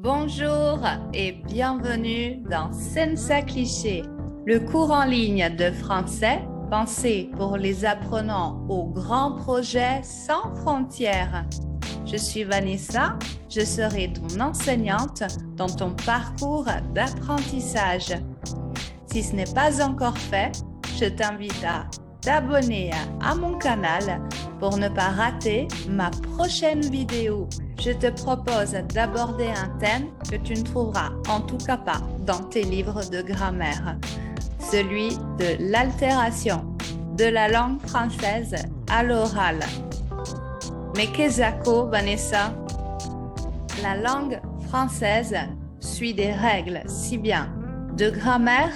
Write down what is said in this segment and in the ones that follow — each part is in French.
Bonjour et bienvenue dans Senza Cliché, le cours en ligne de français pensé pour les apprenants aux grands projets sans frontières. Je suis Vanessa, je serai ton enseignante dans ton parcours d'apprentissage. Si ce n'est pas encore fait, je t'invite à t'abonner à mon canal pour ne pas rater ma prochaine vidéo. Je te propose d'aborder un thème que tu ne trouveras en tout cas pas dans tes livres de grammaire, celui de l'altération de la langue française à l'oral. Mais qu'est-ce que Vanessa? La langue française suit des règles si bien de grammaire,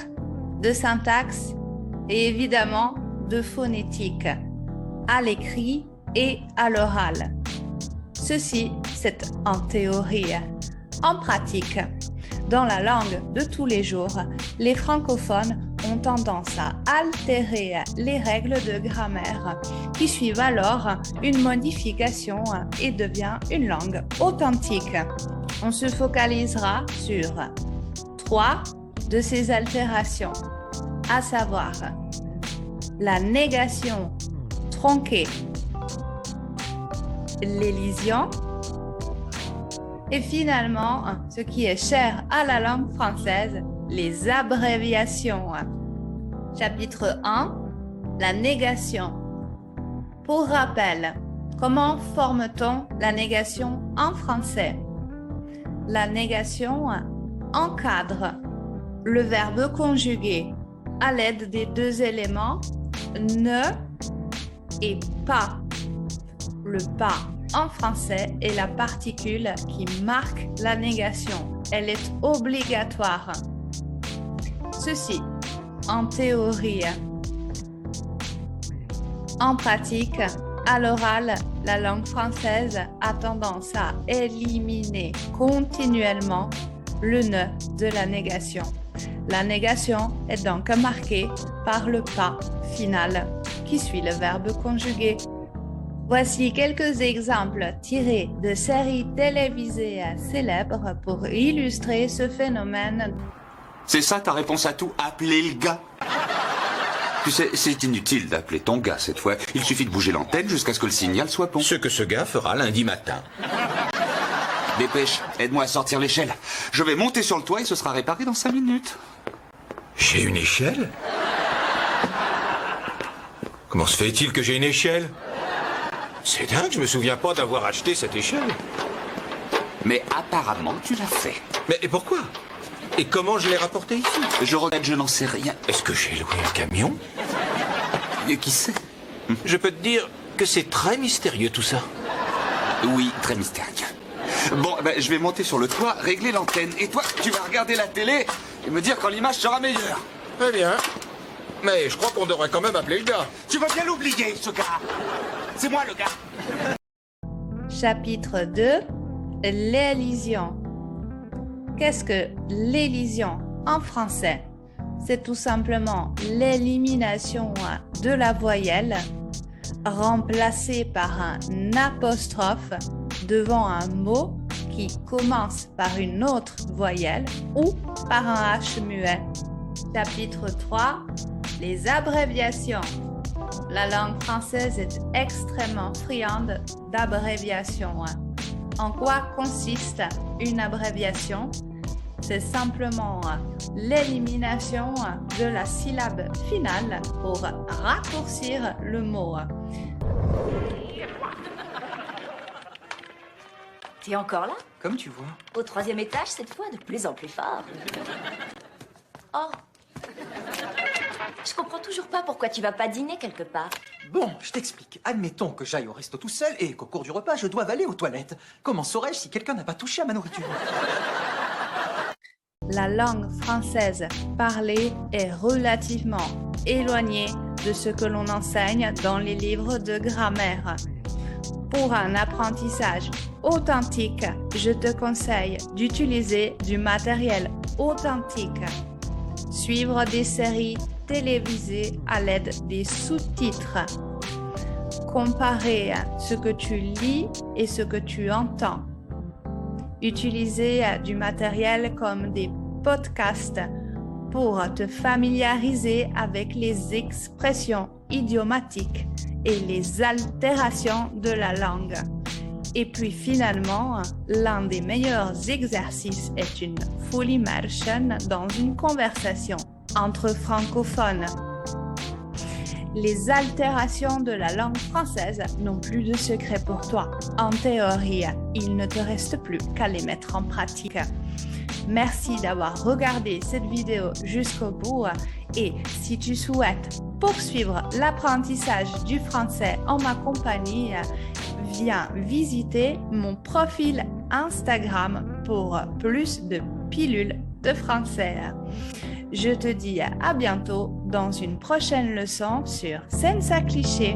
de syntaxe et évidemment de phonétique, à l'écrit et à l'oral. Ceci, c'est en théorie. En pratique, dans la langue de tous les jours, les francophones ont tendance à altérer les règles de grammaire qui suivent alors une modification et devient une langue authentique. On se focalisera sur 3 de ces altérations, à savoir la négation tronquée, l'élision et finalement, ce qui est cher à la langue française, les abréviations. Chapitre 1, la négation. Pour rappel, comment forme-t-on la négation en français? La négation encadre le verbe conjugué à l'aide des 2 éléments ne et pas. Le pas en français est la particule qui marque la négation. Elle est obligatoire. Ceci, en théorie. En pratique, à l'oral, la langue française a tendance à éliminer continuellement le ne de la négation. La négation est donc marquée par le pas final qui suit le verbe conjugué. Voici quelques exemples tirés de séries télévisées célèbres pour illustrer ce phénomène. C'est ça ta réponse à tout? Appeler le gars? Tu sais, c'est inutile d'appeler ton gars cette fois. Il suffit de bouger l'antenne jusqu'à ce que le signal soit bon. Ce que ce gars fera lundi matin. Dépêche, aide-moi à sortir l'échelle. Je vais monter sur le toit et ce sera réparé dans 5 minutes. J'ai une échelle? Comment se fait-il que j'ai une échelle? C'est dingue, je me souviens pas d'avoir acheté cette échelle. Mais apparemment, tu l'as fait. Mais pourquoi? Et comment je l'ai rapportée ici? Je regrette, je n'en sais rien. Est-ce que j'ai loué un camion? Et qui sait? Je peux te dire que c'est très mystérieux tout ça. Oui, très mystérieux. Bon, ben, je vais monter sur le toit, régler l'antenne. Et toi, tu vas regarder la télé et me dire quand l'image sera meilleure. Très bien. Mais je crois qu'on devrait quand même appeler le gars. Tu vas bien l'oublier, ce gars. C'est moi, le gars. Chapitre 2, l'élision. Qu'est-ce que l'élision en français? C'est tout simplement l'élimination de la voyelle remplacée par un apostrophe devant un mot qui commence par une autre voyelle ou par un H muet. Chapitre 3, les abréviations. La langue française est extrêmement friande d'abréviations. En quoi consiste une abréviation? C'est simplement l'élimination de la syllabe finale pour raccourcir le mot. T'es encore là? Comme tu vois. Au 3e étage, cette fois, de plus en plus fort. Oh. Je comprends toujours pas pourquoi tu vas pas dîner quelque part. Bon, je t'explique. Admettons que j'aille au resto tout seul et qu'au cours du repas, je doive aller aux toilettes. Comment saurais-je si quelqu'un n'a pas touché à ma nourriture? La langue française parlée est relativement éloignée de ce que l'on enseigne dans les livres de grammaire. Pour un apprentissage authentique, je te conseille d'utiliser du matériel authentique. Suivre des séries télévisées à l'aide des sous-titres. Comparer ce que tu lis et ce que tu entends. Utiliser du matériel comme des podcasts pour te familiariser avec les expressions idiomatiques et les altérations de la langue. Et puis finalement, l'un des meilleurs exercices est une full immersion dans une conversation entre francophones. Les altérations de la langue française n'ont plus de secret pour toi. En théorie, il ne te reste plus qu'à les mettre en pratique. Merci d'avoir regardé cette vidéo jusqu'au bout et si tu souhaites poursuivre l'apprentissage du français en ma compagnie, viens visiter mon profil Instagram pour plus de pilules de français. Je te dis à bientôt dans une prochaine leçon sur Senza Cliché.